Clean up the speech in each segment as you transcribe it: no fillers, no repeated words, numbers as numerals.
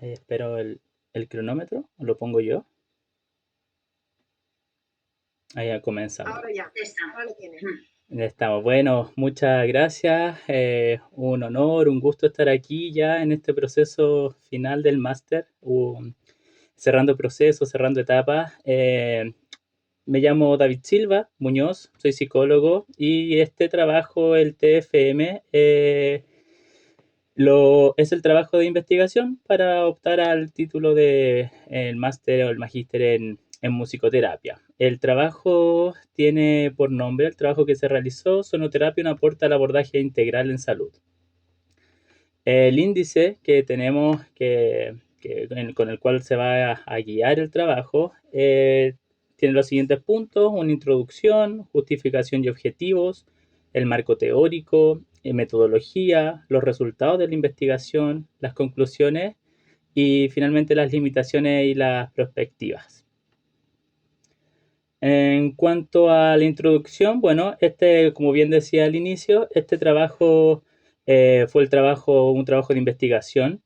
Espero el cronómetro, lo pongo yo. Ahí ya comenzamos. Ahora ya, ahora lo tienes. Ya estamos. Bueno, muchas gracias. Un honor, un gusto estar aquí ya en este proceso final del máster, cerrando procesos, cerrando etapas. Me llamo David Silva Muñoz, soy psicólogo y este trabajo, el TFM, es el trabajo de investigación para optar al título de el máster o el magíster en musicoterapia. El trabajo tiene por nombre, el trabajo que se realizó, Sonoterapia, un aporte al abordaje integral en salud. El índice que tenemos, con el cual se va a guiar el trabajo, tiene los siguientes puntos: una introducción, justificación y objetivos, el marco teórico, metodología, los resultados de la investigación, las conclusiones y finalmente las limitaciones y las perspectivas. En cuanto a la introducción, bueno, como bien decía al inicio, este trabajo fue un trabajo de investigación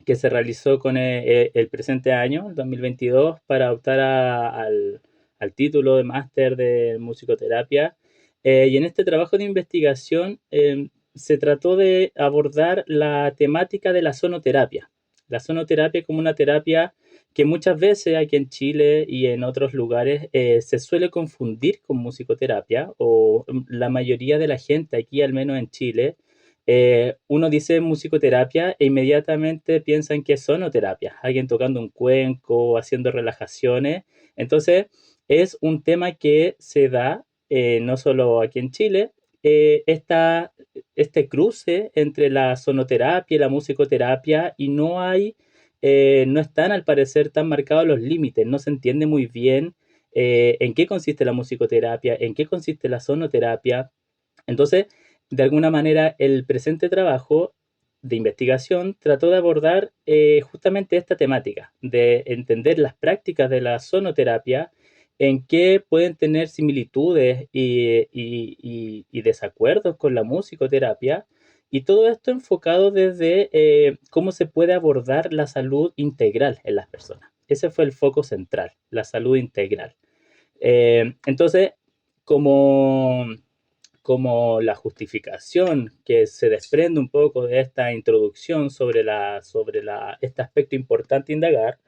que se realizó con el presente año, el 2022, para optar al título de máster de musicoterapia. Y en este trabajo de investigación se trató de abordar la temática de la sonoterapia. La sonoterapia como una terapia que muchas veces aquí en Chile y en otros lugares se suele confundir con musicoterapia, o la mayoría de la gente aquí, al menos en Chile, uno dice musicoterapia e inmediatamente piensan que es sonoterapia, alguien tocando un cuenco, haciendo relajaciones. Entonces, es un tema que se da no solo aquí en Chile, este cruce entre la sonoterapia y la musicoterapia, y no están al parecer tan marcados los límites, no se entiende muy bien en qué consiste la musicoterapia, en qué consiste la sonoterapia. Entonces, de alguna manera, el presente trabajo de investigación trató de abordar justamente esta temática, de entender las prácticas de la sonoterapia, en qué pueden tener similitudes y desacuerdos con la musicoterapia, y todo esto enfocado desde cómo se puede abordar la salud integral en las personas. Ese fue el foco central, la salud integral. Entonces, como como la justificación que se desprende un poco de esta introducción este aspecto importante a indagar,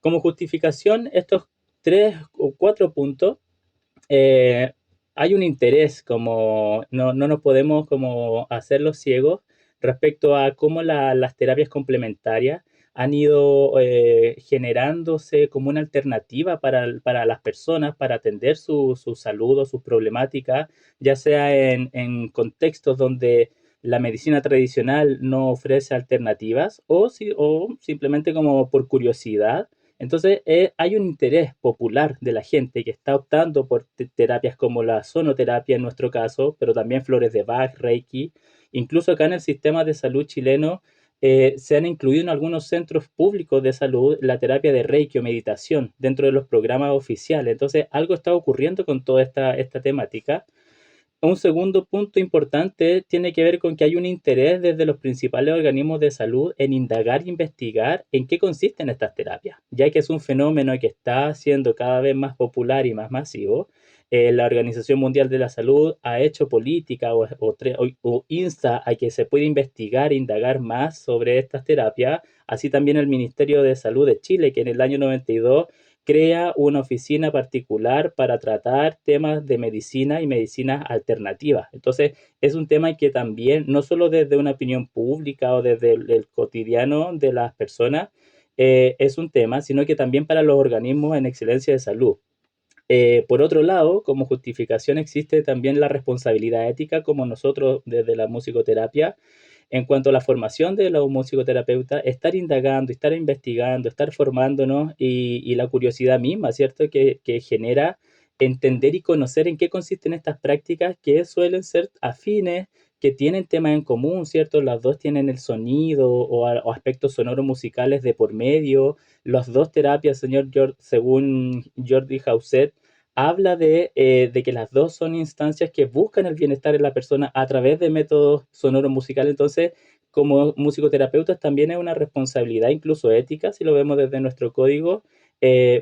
como justificación, estos 3 o 4 puntos, eh, hay un interés, como no nos podemos como hacerlos ciegos respecto a cómo las terapias complementarias han ido generándose como una alternativa para las personas para atender su salud o sus problemáticas, ya sea en contextos donde la medicina tradicional no ofrece alternativas, o simplemente como por curiosidad. Entonces, hay un interés popular de la gente que está optando por terapias como la sonoterapia en nuestro caso, pero también flores de Bach, Reiki. Incluso acá en el sistema de salud chileno se han incluido en algunos centros públicos de salud la terapia de Reiki o meditación dentro de los programas oficiales. Entonces, algo está ocurriendo con toda esta temática. Un segundo punto importante tiene que ver con que hay un interés desde los principales organismos de salud en indagar e investigar en qué consisten estas terapias, ya que es un fenómeno que está siendo cada vez más popular y más masivo. La Organización Mundial de la Salud ha hecho política o insta a que se pueda investigar e indagar más sobre estas terapias, así también el Ministerio de Salud de Chile, que en el año 92 crea una oficina particular para tratar temas de medicina y medicinas alternativas. Entonces, es un tema que también, no solo desde una opinión pública o desde el cotidiano de las personas, es un tema, sino que también para los organismos en excelencia de salud. Por otro lado, como justificación existe también la responsabilidad ética, como nosotros desde la musicoterapia, en cuanto a la formación de los musicoterapeutas, estar indagando, estar investigando, estar formándonos, y la curiosidad misma, ¿cierto? Que genera entender y conocer en qué consisten estas prácticas que suelen ser afines, que tienen temas en común, ¿cierto? Las dos tienen el sonido o aspectos sonoros musicales de por medio. Las dos terapias, según Jordi Hauset, habla de que las dos son instancias que buscan el bienestar en la persona a través de métodos sonoros musicales. Entonces, como musicoterapeutas también es una responsabilidad, incluso ética, si lo vemos desde nuestro código,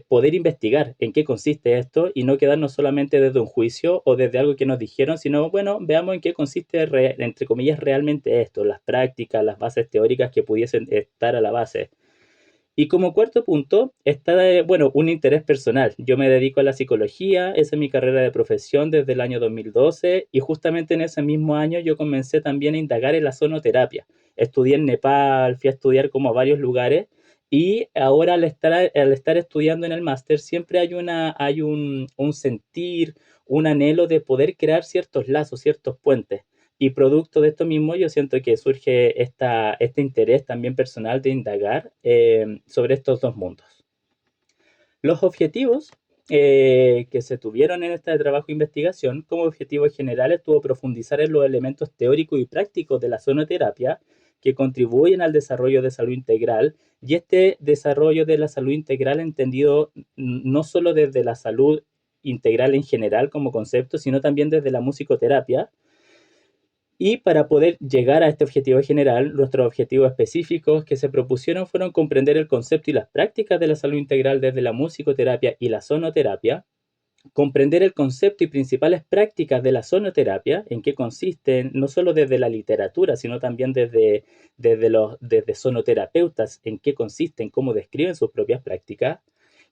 poder investigar en qué consiste esto y no quedarnos solamente desde un juicio o desde algo que nos dijeron, sino, bueno, veamos en qué consiste, entre comillas, realmente esto, las prácticas, las bases teóricas que pudiesen estar a la base. Y como cuarto punto está, bueno, un interés personal. Yo me dedico a la psicología, esa es mi carrera de profesión desde el año 2012 y justamente en ese mismo año yo comencé también a indagar en la sonoterapia. Estudié en Nepal, fui a estudiar como a varios lugares y ahora al estar estudiando en el máster siempre hay un sentir, un anhelo de poder crear ciertos lazos, ciertos puentes. Y producto de esto mismo, yo siento que surge este interés también personal de indagar sobre estos dos mundos. Los objetivos que se tuvieron en este trabajo de investigación, como objetivos generales, tuvo profundizar en los elementos teóricos y prácticos de la sonoterapia que contribuyen al desarrollo de salud integral y este desarrollo de la salud integral entendido no solo desde la salud integral en general como concepto, sino también desde la musicoterapia. Y para poder llegar a este objetivo general, nuestros objetivos específicos que se propusieron fueron comprender el concepto y las prácticas de la salud integral desde la musicoterapia y la sonoterapia, comprender el concepto y principales prácticas de la sonoterapia, en qué consisten, no solo desde la literatura, sino también desde sonoterapeutas, en qué consisten, cómo describen sus propias prácticas,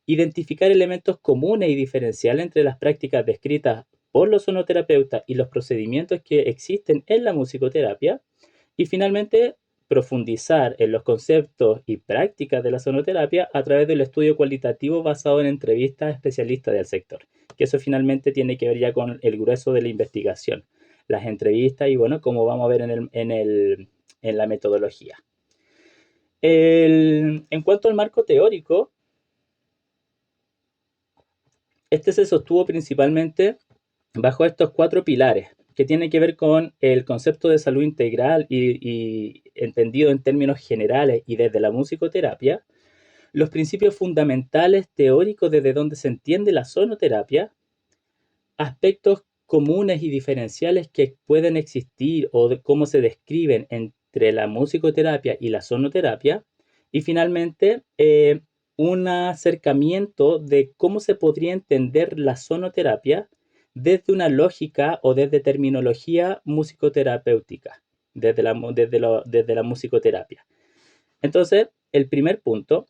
identificar elementos comunes y diferenciales entre las prácticas descritas por los sonoterapeutas y los procedimientos que existen en la musicoterapia, y finalmente profundizar en los conceptos y prácticas de la sonoterapia a través del estudio cualitativo basado en entrevistas a especialistas del sector, que eso finalmente tiene que ver ya con el grueso de la investigación, las entrevistas y bueno, como vamos a ver en la metodología. En cuanto al marco teórico, este se sostuvo principalmente bajo estos cuatro pilares, que tienen que ver con el concepto de salud integral y entendido en términos generales y desde la musicoterapia, los principios fundamentales teóricos desde donde se entiende la sonoterapia, aspectos comunes y diferenciales que pueden existir o de cómo se describen entre la musicoterapia y la sonoterapia, y finalmente un acercamiento de cómo se podría entender la sonoterapia desde una lógica o desde terminología musicoterapéutica, desde la musicoterapia. Entonces, el primer punto,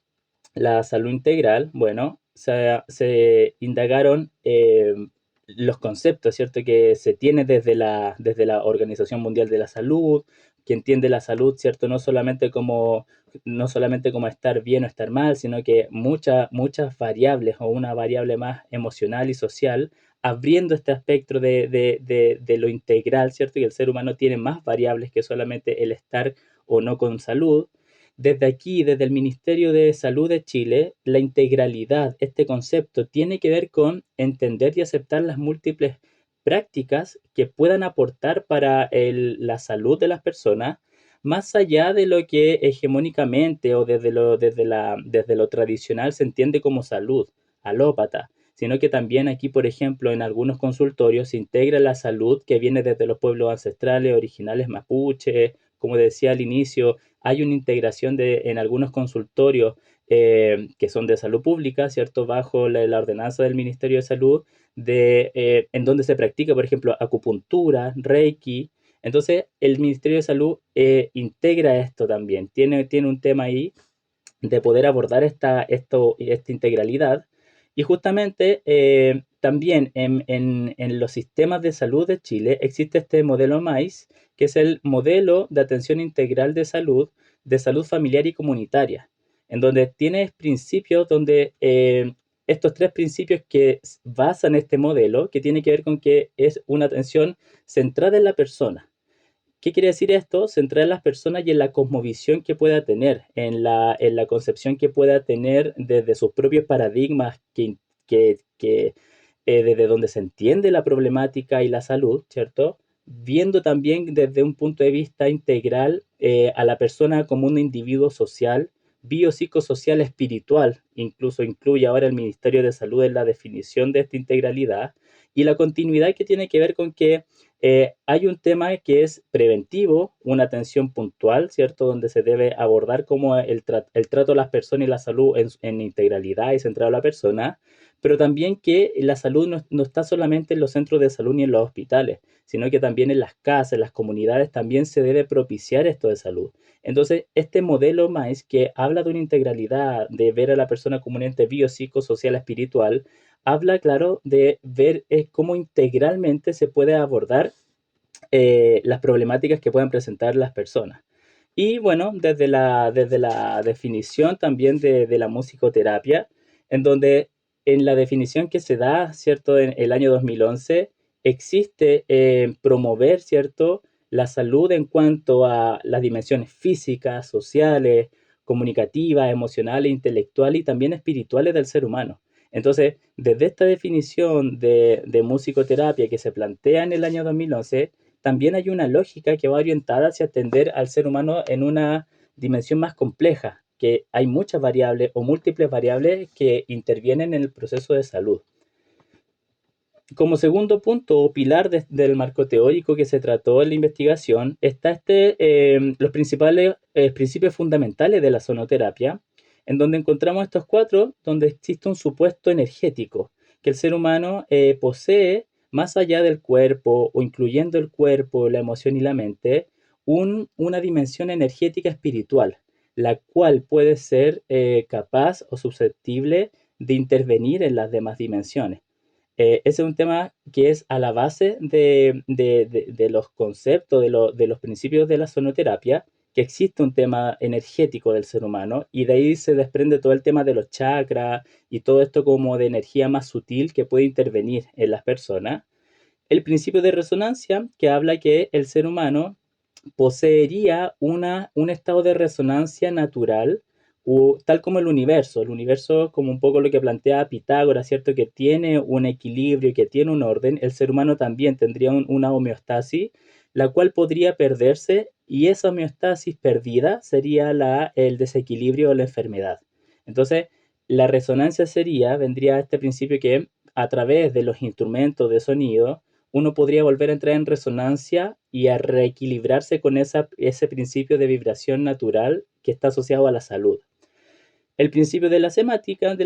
la salud integral, bueno, se indagaron los conceptos, ¿cierto? Que se tiene desde la Organización Mundial de la Salud, que entiende la salud, ¿cierto? No solamente como estar bien o estar mal, sino que muchas variables o una variable más emocional y social, abriendo este aspecto de lo integral, ¿cierto? Y el ser humano tiene más variables que solamente el estar o no con salud. Desde aquí, desde el Ministerio de Salud de Chile, la integralidad, este concepto, tiene que ver con entender y aceptar las múltiples prácticas que puedan aportar para la salud de las personas, más allá de lo que hegemónicamente o desde lo tradicional se entiende como salud, alópata, sino que también aquí, por ejemplo, en algunos consultorios se integra la salud que viene desde los pueblos ancestrales, originales mapuche, como decía al inicio, hay una integración en algunos consultorios que son de salud pública, ¿cierto? Bajo la ordenanza del Ministerio de Salud, en donde se practica, por ejemplo, acupuntura, reiki. Entonces, el Ministerio de Salud integra esto también, tiene un tema ahí de poder abordar esta integralidad. Y justamente también en los sistemas de salud de Chile existe este modelo MAIS, que es el modelo de atención integral de salud familiar y comunitaria, en donde tienes principios donde estos tres principios que basan este modelo, que tiene que ver con que es una atención centrada en la persona. ¿Qué quiere decir esto? Centrar en las personas y en la cosmovisión que pueda tener, en la concepción que pueda tener desde sus propios paradigmas, desde donde se entiende la problemática y la salud, ¿cierto? Viendo también desde un punto de vista integral a la persona como un individuo social, biopsicosocial, espiritual, incluso incluye ahora el Ministerio de Salud en la definición de esta integralidad, y la continuidad que tiene que ver con que Hay un tema que es preventivo, una atención puntual, ¿cierto? Donde se debe abordar como el trato a las personas y la salud en integralidad y centrado a la persona, pero también que la salud no está solamente en los centros de salud ni en los hospitales, sino que también en las casas, en las comunidades, también se debe propiciar esto de salud. Entonces, este modelo MAIS que habla de una integralidad, de ver a la persona como un ente biopsicosocial espiritual, habla, claro, de ver cómo integralmente se puede abordar las problemáticas que puedan presentar las personas. Y bueno, desde la definición también de la musicoterapia, en donde en la definición que se da, ¿cierto? En el año 2011, existe promover, ¿cierto? La salud en cuanto a las dimensiones físicas, sociales, comunicativas, emocionales, intelectuales y también espirituales del ser humano. Entonces, desde esta definición de musicoterapia que se plantea en el año 2011, también hay una lógica que va orientada hacia atender al ser humano en una dimensión más compleja, que hay muchas variables o múltiples variables que intervienen en el proceso de salud. Como segundo punto o pilar del marco teórico que se trató en la investigación está los principales principios fundamentales de la sonoterapia, en donde encontramos estos cuatro, donde existe un supuesto energético que el ser humano posee más allá del cuerpo o incluyendo el cuerpo, la emoción y la mente, una dimensión energética espiritual, la cual puede ser capaz o susceptible de intervenir en las demás dimensiones. Ese es un tema que es a la base de los conceptos, de los principios de la sonoterapia, que existe un tema energético del ser humano y de ahí se desprende todo el tema de los chakras y todo esto como de energía más sutil que puede intervenir en las personas. El principio de resonancia que habla que el ser humano poseería un estado de resonancia natural, tal como el universo como un poco lo que plantea Pitágoras, ¿cierto? Que tiene un equilibrio y que tiene un orden, el ser humano también tendría una homeostasis, la cual podría perderse y esa homeostasis perdida sería el desequilibrio o la enfermedad. Entonces, la resonancia vendría a este principio que a través de los instrumentos de sonido, uno podría volver a entrar en resonancia y a reequilibrarse con ese principio de vibración natural que está asociado a la salud. El principio de la semática,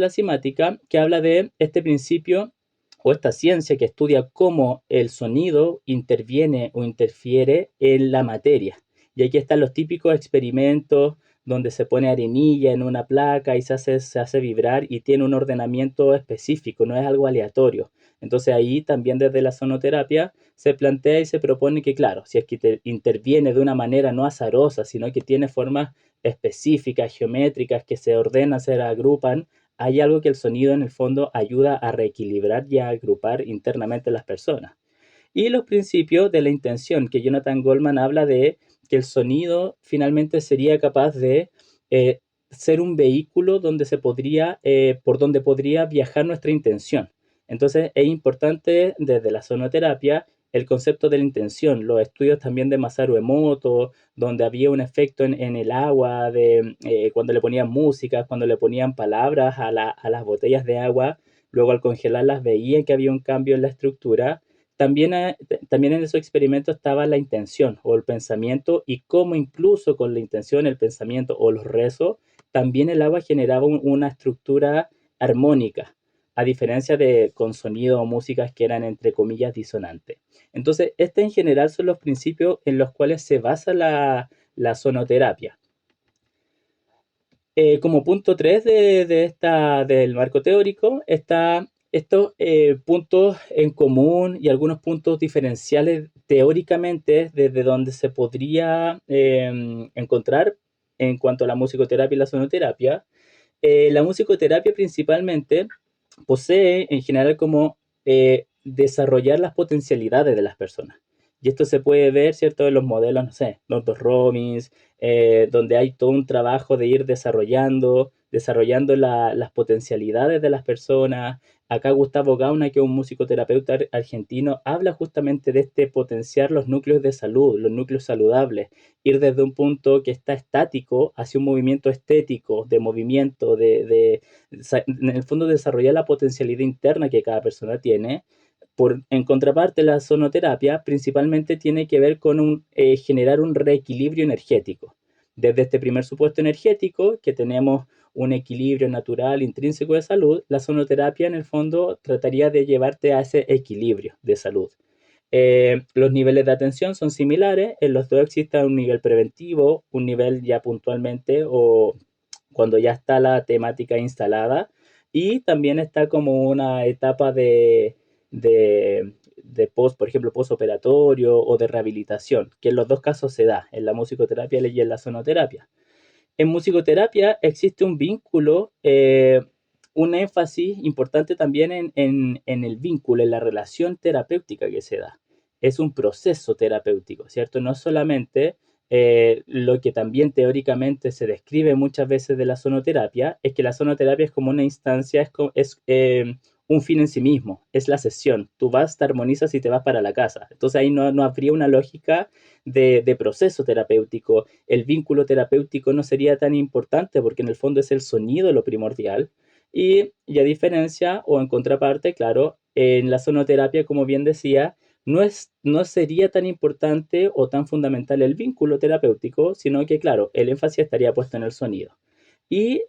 que habla de este principio o esta ciencia que estudia cómo el sonido interviene o interfiere en la materia. Y aquí están los típicos experimentos donde se pone arenilla en una placa y se hace vibrar y tiene un ordenamiento específico, no es algo aleatorio. Entonces ahí también desde la sonoterapia se plantea y se propone que, claro, si es que interviene de una manera no azarosa, sino que tiene formas específicas, geométricas, que se ordenan, se agrupan, hay algo que el sonido en el fondo ayuda a reequilibrar y a agrupar internamente las personas. Y los principios de la intención, que Jonathan Goldman habla de que el sonido finalmente sería capaz de eh, ser un vehículo por donde podría viajar nuestra intención. Entonces es importante desde la sonoterapia el concepto de la intención, los estudios también de Masaru Emoto, donde había un efecto en el agua, cuando le ponían música, cuando le ponían palabras a las botellas de agua, luego al congelarlas veían que había un cambio en la estructura. También en esos experimentos estaba la intención o el pensamiento y cómo incluso con la intención, el pensamiento o los rezos, también el agua generaba una estructura armónica, a diferencia de con sonido o músicas que eran entre comillas disonantes. Entonces, en general son los principios en los cuales se basa la sonoterapia. Como punto 3 del marco teórico está estos puntos en común y algunos puntos diferenciales teóricamente desde donde se podría encontrar en cuanto a la musicoterapia y la sonoterapia. La musicoterapia principalmente posee en general como desarrollar las potencialidades de las personas. Y esto se puede ver, ¿cierto?, en los modelos, no sé, Northrop Robbins, donde hay todo un trabajo de ir desarrollando las potencialidades de las personas. Acá Gustavo Gauna, que es un musicoterapeuta argentino, habla justamente de potenciar los núcleos de salud, los núcleos saludables, ir desde un punto que está estático hacia un movimiento estético, de movimiento, en el fondo desarrollar la potencialidad interna que cada persona tiene, En contraparte, la sonoterapia principalmente tiene que ver con generar un reequilibrio energético. Desde este primer supuesto energético, que tenemos un equilibrio natural intrínseco de salud, la sonoterapia en el fondo trataría de llevarte a ese equilibrio de salud. Los niveles de atención son similares, en los dos existe un nivel preventivo, un nivel ya puntualmente o cuando ya está la temática instalada, y también está como una etapa de post, por ejemplo, postoperatorio o de rehabilitación, que en los dos casos se da, en la musicoterapia y en la sonoterapia. En musicoterapia existe un vínculo, un énfasis importante también en el vínculo, en la relación terapéutica que se da. Es un proceso terapéutico, ¿cierto? No solamente lo que también teóricamente se describe muchas veces de la sonoterapia, es que la sonoterapia es como una instancia, es un fin en sí mismo, es la sesión. Tú vas, te armonizas y te vas para la casa. Entonces ahí no habría una lógica de proceso terapéutico. El vínculo terapéutico no sería tan importante porque en el fondo es el sonido lo primordial. Y a diferencia o en contraparte, claro, en la sonoterapia, como bien decía, no sería tan importante o tan fundamental el vínculo terapéutico, sino que, claro, el énfasis estaría puesto en el sonido. Y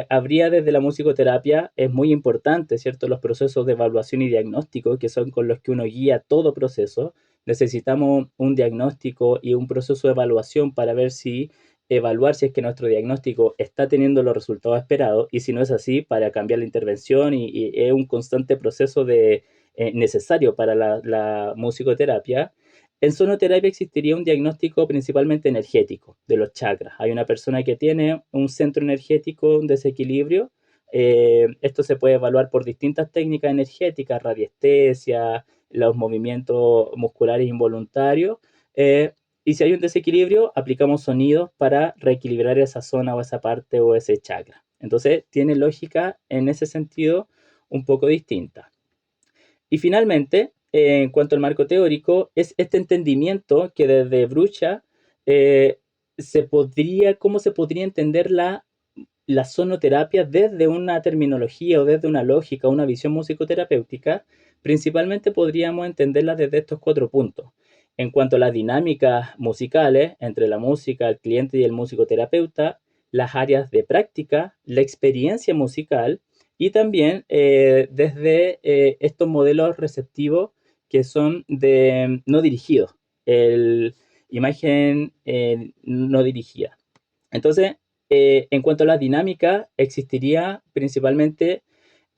habría desde la musicoterapia, es muy importante, ¿cierto? Los procesos de evaluación y diagnóstico, que son con los que uno guía todo proceso. Necesitamos un diagnóstico y un proceso de evaluación para ver si evaluar si es que nuestro diagnóstico está teniendo los resultados esperados y si no es así, para cambiar la intervención y es un constante proceso necesario para la musicoterapia. En sonoterapia existiría un diagnóstico principalmente energético de los chakras. Hay una persona que tiene un centro energético, un desequilibrio. Esto se puede evaluar por distintas técnicas energéticas, radiestesia, los movimientos musculares involuntarios. Y si hay un desequilibrio, aplicamos sonidos para reequilibrar esa zona o esa parte o ese chakra. Entonces, tiene lógica en ese sentido un poco distinta. Y finalmente, en cuanto al marco teórico, es este entendimiento que desde Brucha eh, cómo se podría entender la sonoterapia desde una terminología o desde una lógica, una visión musicoterapéutica. Principalmente podríamos entenderla desde estos cuatro puntos. En cuanto a las dinámicas musicales entre la música, el cliente y el musicoterapeuta, las áreas de práctica, la experiencia musical y también desde estos modelos receptivos que son de no dirigidos, el imagen no dirigida. Entonces, en cuanto a la dinámica, existiría principalmente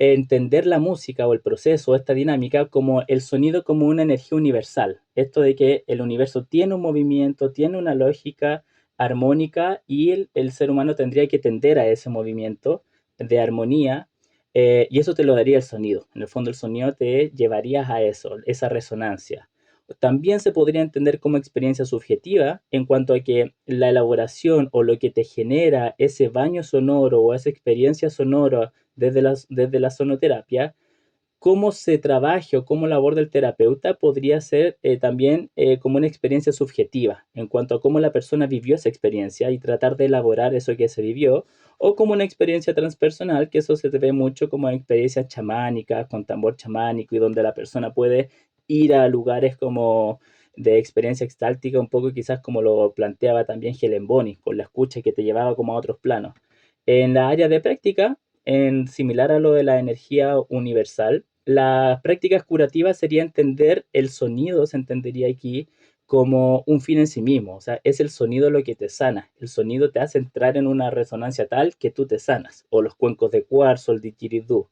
entender la música o el proceso, esta dinámica, como el sonido como una energía universal. Esto de que el universo tiene un movimiento, tiene una lógica armónica y el ser humano tendría que tender a ese movimiento de armonía, y eso te lo daría el sonido. En el fondo el sonido te llevaría a eso, esa resonancia. También se podría entender como experiencia subjetiva en cuanto a que la elaboración o lo que te genera ese baño sonoro o esa experiencia sonora desde la sonoterapia, cómo se trabaje o cómo la aborda el terapeuta podría ser también como una experiencia subjetiva en cuanto a cómo la persona vivió esa experiencia y tratar de elaborar eso que se vivió, o como una experiencia transpersonal, que eso se ve mucho como experiencias chamánicas, con tambor chamánico y donde la persona puede ir a lugares como de experiencia extáltica, un poco quizás como lo planteaba también Helen Boni, con la escucha que te llevaba como a otros planos. En la área de práctica, similar a lo de la energía universal, las prácticas curativas sería entender el sonido, se entendería aquí como un fin en sí mismo, o sea, es el sonido lo que te sana, el sonido te hace entrar en una resonancia tal que tú te sanas, o los cuencos de cuarzo, el didgeridoo.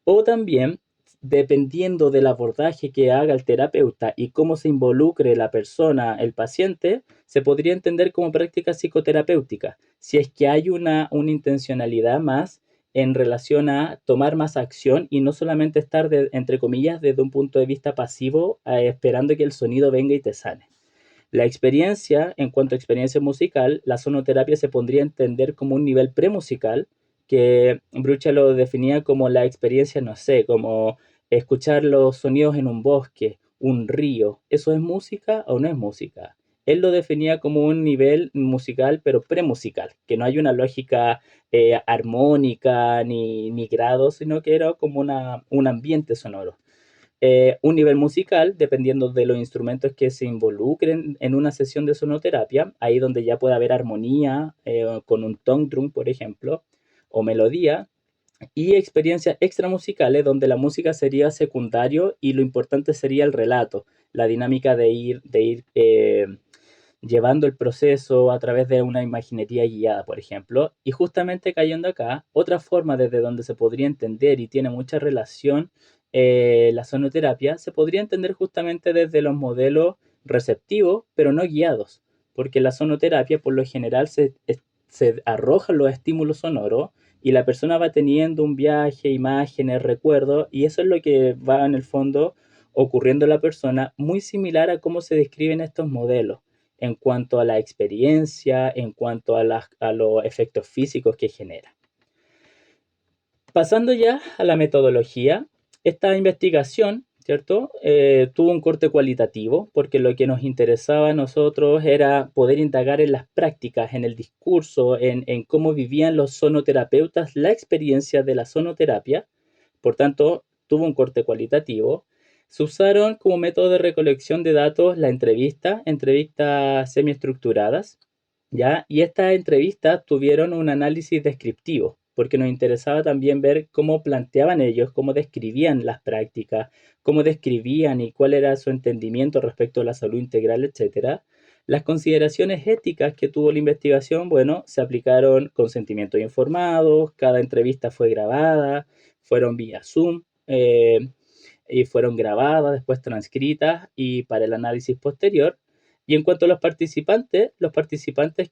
O también, dependiendo del abordaje que haga el terapeuta y cómo se involucre la persona, el paciente, se podría entender como práctica psicoterapéutica, si es que hay una intencionalidad más en relación a tomar más acción y no solamente estar, entre comillas, desde un punto de vista pasivo, esperando que el sonido venga y te sane. La experiencia, en cuanto a experiencia musical, la sonoterapia se podría entender como un nivel premusical, que Brucha lo definía como la experiencia, no sé, como escuchar los sonidos en un bosque, un río. ¿Eso es música o no es música? Él lo definía como un nivel musical, pero premusical, que no hay una lógica armónica ni grado, sino que era como un ambiente sonoro. un nivel musical, dependiendo de los instrumentos que se involucren en una sesión de sonoterapia, ahí donde ya puede haber armonía, con un tongue drum, por ejemplo, o melodía, y experiencias extramusicales donde la música sería secundario y lo importante sería el relato, la dinámica de ir llevando el proceso a través de una imaginería guiada, por ejemplo. Y justamente cayendo acá, otra forma desde donde se podría entender y tiene mucha relación la sonoterapia, se podría entender justamente desde los modelos receptivos, pero no guiados, porque la sonoterapia por lo general se arrojan los estímulos sonoros y la persona va teniendo un viaje, imágenes, recuerdos, y eso es lo que va en el fondo ocurriendo en la persona, muy similar a cómo se describen estos modelos en cuanto a la experiencia, en cuanto a los efectos físicos que genera. Pasando ya a la metodología, esta investigación, ¿cierto? Tuvo un corte cualitativo porque lo que nos interesaba a nosotros era poder indagar en las prácticas, en el discurso, en cómo vivían los sonoterapeutas la experiencia de la sonoterapia. Por tanto, tuvo un corte cualitativo. Se usaron como método de recolección de datos la entrevistas semiestructuradas, ¿ya? Y estas entrevistas tuvieron un análisis descriptivo, porque nos interesaba también ver cómo planteaban ellos, cómo describían las prácticas, cómo describían y cuál era su entendimiento respecto a la salud integral, etcétera. Las consideraciones éticas que tuvo la investigación, bueno, se aplicaron consentimientos informados, cada entrevista fue grabada, fueron vía Zoom, y fueron grabadas, después transcritas y para el análisis posterior. Y en cuanto a los participantes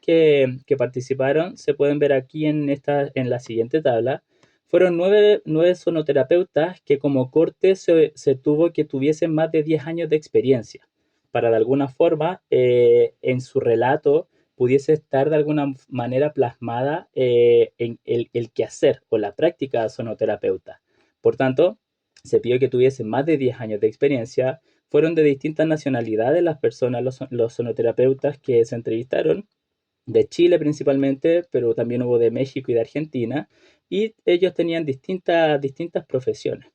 que participaron se pueden ver aquí en la siguiente tabla. Fueron nueve sonoterapeutas que como corte se tuvo que tuviesen más de 10 años de experiencia para de alguna forma en su relato pudiese estar de alguna manera plasmada en el quehacer o la práctica sonoterapeuta. Por tanto, se pidió que tuviesen más de 10 años de experiencia. Fueron de distintas nacionalidades las personas, los sonoterapeutas que se entrevistaron, de Chile principalmente, pero también hubo de México y de Argentina, y ellos tenían distintas profesiones.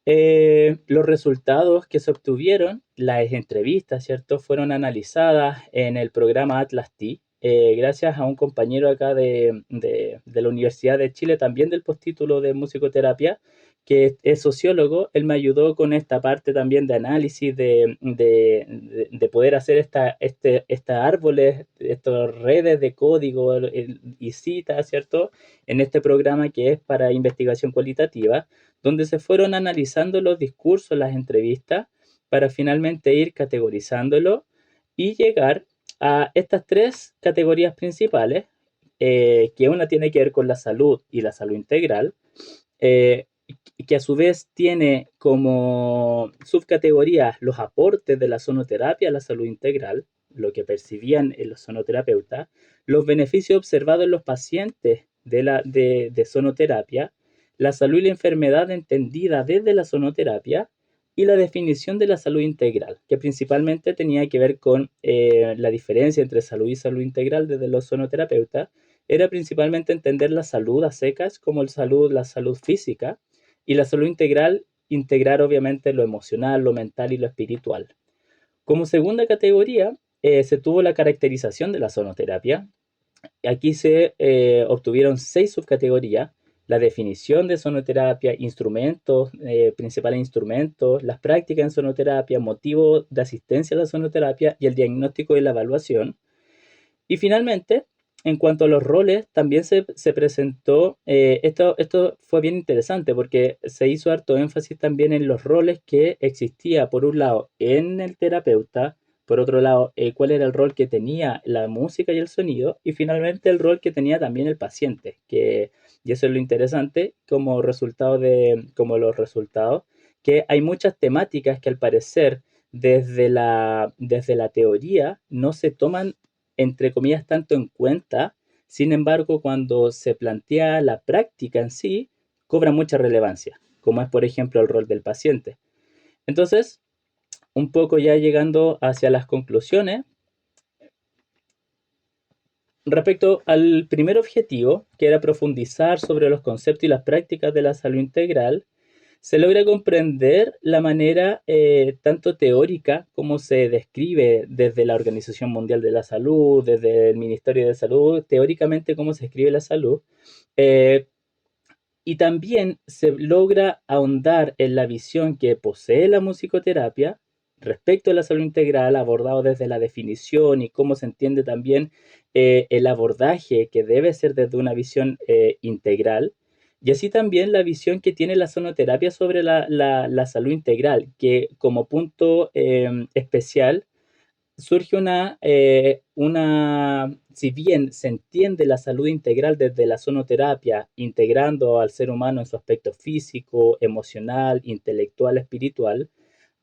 Los resultados que se obtuvieron, las entrevistas, ¿cierto? Fueron analizadas en el programa Atlas T, gracias a un compañero acá de la Universidad de Chile, también del postítulo de musicoterapia, que es sociólogo. Él me ayudó con esta parte también de análisis, de poder hacer estas árboles, estas redes de código y citas, ¿cierto? En este programa que es para investigación cualitativa donde se fueron analizando los discursos, las entrevistas, para finalmente ir categorizándolo y llegar a estas tres categorías principales, que una tiene que ver con la salud y la salud integral, eh, que a su vez tiene como subcategorías los aportes de la sonoterapia a la salud integral, lo que percibían en los sonoterapeutas, los beneficios observados en los pacientes de sonoterapia, la salud y la enfermedad entendida desde la sonoterapia y la definición de la salud integral, que principalmente tenía que ver con la diferencia entre salud y salud integral desde los sonoterapeutas, era principalmente entender la salud a secas como la salud física y la salud integral, integrar obviamente lo emocional, lo mental y lo espiritual. Como segunda categoría, se tuvo la caracterización de la sonoterapia. Aquí se obtuvieron 6 subcategorías: la definición de sonoterapia, instrumentos, principales instrumentos, las prácticas en sonoterapia, motivo de asistencia a la sonoterapia y el diagnóstico y la evaluación. Y finalmente, en cuanto a los roles, también se presentó, esto fue bien interesante porque se hizo harto énfasis también en los roles que existía, por un lado, en el terapeuta, por otro lado, cuál era el rol que tenía la música y el sonido, y finalmente el rol que tenía también el paciente, y eso es lo interesante como los resultados, que hay muchas temáticas que al parecer desde la teoría no se toman entre comillas, tanto en cuenta. Sin embargo, cuando se plantea la práctica en sí, cobra mucha relevancia, como es, por ejemplo, el rol del paciente. Entonces, un poco ya llegando hacia las conclusiones, respecto al primer objetivo, que era profundizar sobre los conceptos y las prácticas de la salud integral, Se logra comprender la manera tanto teórica como se describe desde la Organización Mundial de la Salud, desde el Ministerio de Salud, teóricamente cómo se escribe la salud, eh, y también se logra ahondar en la visión que posee la musicoterapia respecto a la salud integral, abordado desde la definición y cómo se entiende también el abordaje que debe ser desde una visión integral. Y así también la visión que tiene la sonoterapia sobre la salud integral, que como punto especial surge si bien se entiende la salud integral desde la sonoterapia, integrando al ser humano en su aspecto físico, emocional, intelectual, espiritual,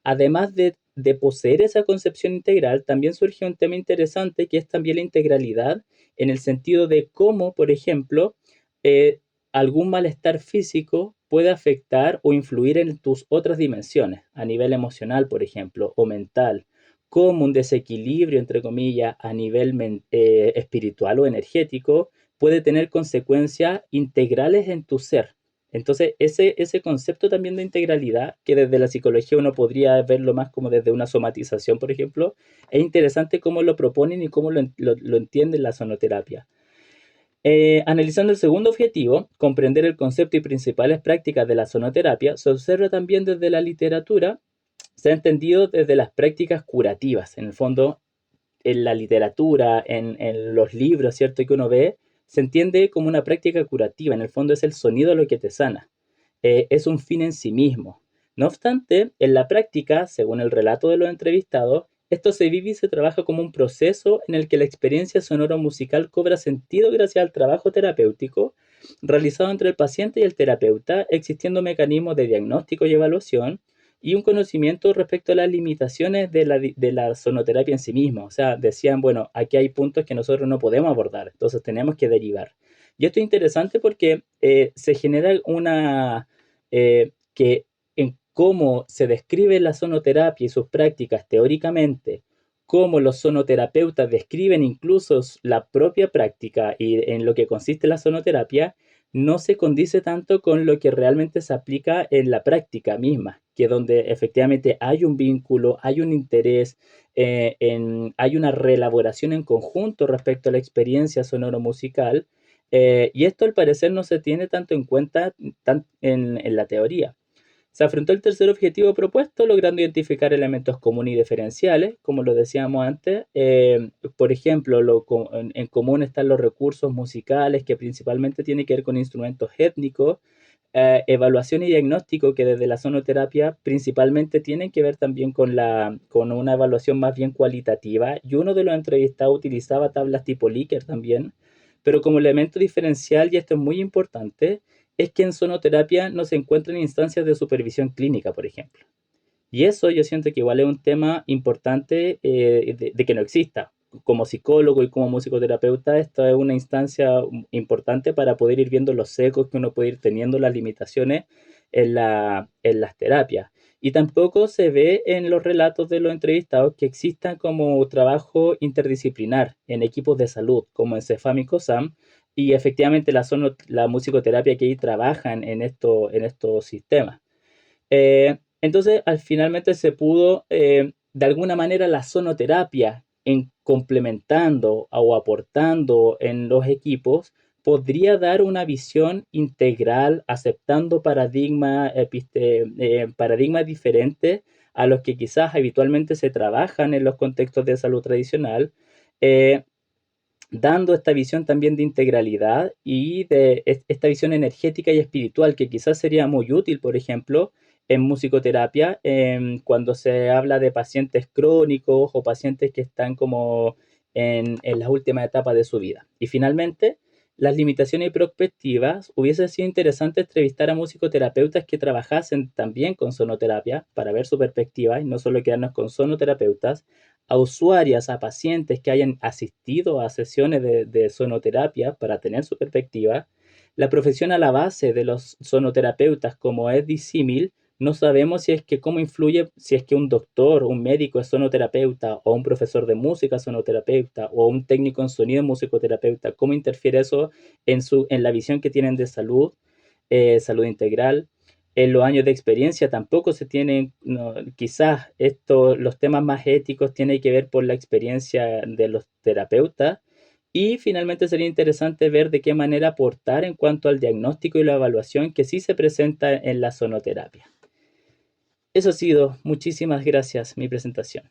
además de poseer esa concepción integral, también surge un tema interesante que es también la integralidad, en el sentido de cómo, por ejemplo, eh, algún malestar físico puede afectar o influir en tus otras dimensiones, a nivel emocional, por ejemplo, o mental, como un desequilibrio, entre comillas, a nivel espiritual o energético, puede tener consecuencias integrales en tu ser. Entonces, ese concepto también de integralidad, que desde la psicología uno podría verlo más como desde una somatización, por ejemplo, es interesante cómo lo proponen y cómo lo entienden la sonoterapia. Analizando el segundo objetivo, comprender el concepto y principales prácticas de la sonoterapia, se observa también desde la literatura, se ha entendido desde las prácticas curativas. En el fondo, en la literatura, en los libros, ¿cierto? Que uno ve, se entiende como una práctica curativa. En el fondo es el sonido lo que te sana. Es un fin en sí mismo. No obstante, en la práctica, según el relato de los entrevistados, esto se vive y se trabaja como un proceso en el que la experiencia sonoro-musical cobra sentido gracias al trabajo terapéutico realizado entre el paciente y el terapeuta, existiendo mecanismos de diagnóstico y evaluación y un conocimiento respecto a las limitaciones de la sonoterapia en sí misma. O sea, decían, bueno, aquí hay puntos que nosotros no podemos abordar, entonces tenemos que derivar. Y esto es interesante porque se genera que en cómo se describe la sonoterapia y sus prácticas teóricamente, cómo los sonoterapeutas describen incluso la propia práctica y en lo que consiste la sonoterapia, no se condice tanto con lo que realmente se aplica en la práctica misma, que donde efectivamente hay un vínculo, hay un interés, hay una reelaboración en conjunto respecto a la experiencia sonoro-musical, y esto al parecer no se tiene tanto en cuenta en la teoría. Se afrontó el tercer objetivo propuesto, logrando identificar elementos comunes y diferenciales, como lo decíamos antes. Por ejemplo, en común están los recursos musicales, que principalmente tienen que ver con instrumentos étnicos, evaluación y diagnóstico, que desde la sonoterapia principalmente tienen que ver también con una evaluación más bien cualitativa. Y uno de los entrevistados utilizaba tablas tipo Likert también, pero como elemento diferencial, y esto es muy importante, es que en sonoterapia no se encuentran instancias de supervisión clínica, por ejemplo. Y eso yo siento que igual es un tema importante de que no exista. Como psicólogo y como musicoterapeuta, esta es una instancia importante para poder ir viendo los secos que uno puede ir teniendo, las limitaciones en las terapias. Y tampoco se ve en los relatos de los entrevistados que exista como trabajo interdisciplinar en equipos de salud, como en Cefam y COSAM, y efectivamente la musicoterapia que ahí trabajan en estos sistemas. Entonces, finalmente se pudo, de alguna manera, la sonoterapia, en complementando o aportando en los equipos, podría dar una visión integral, aceptando paradigmas diferentes a los que quizás habitualmente se trabajan en los contextos de salud tradicional, eh, dando esta visión también de integralidad y de esta visión energética y espiritual que quizás sería muy útil, por ejemplo, en musicoterapia, cuando se habla de pacientes crónicos o pacientes que están como en las últimas etapas de su vida. Y finalmente, las limitaciones y perspectivas, hubiese sido interesante entrevistar a musicoterapeutas que trabajasen también con sonoterapia para ver su perspectiva y no solo quedarnos con sonoterapeutas, a usuarias, a pacientes que hayan asistido a sesiones de sonoterapia para tener su perspectiva. La profesión a la base de los sonoterapeutas, como es disímil, no sabemos si es que cómo influye, si es que un doctor, un médico es sonoterapeuta o un profesor de música sonoterapeuta o un técnico en sonido musicoterapeuta, cómo interfiere eso en la visión que tienen de salud, salud integral. En los años de experiencia tampoco se tienen, no, quizás los temas más éticos tienen que ver por la experiencia de los terapeutas. Y finalmente sería interesante ver de qué manera aportar en cuanto al diagnóstico y la evaluación que sí se presenta en la sonoterapia. Eso ha sido, muchísimas gracias, mi presentación.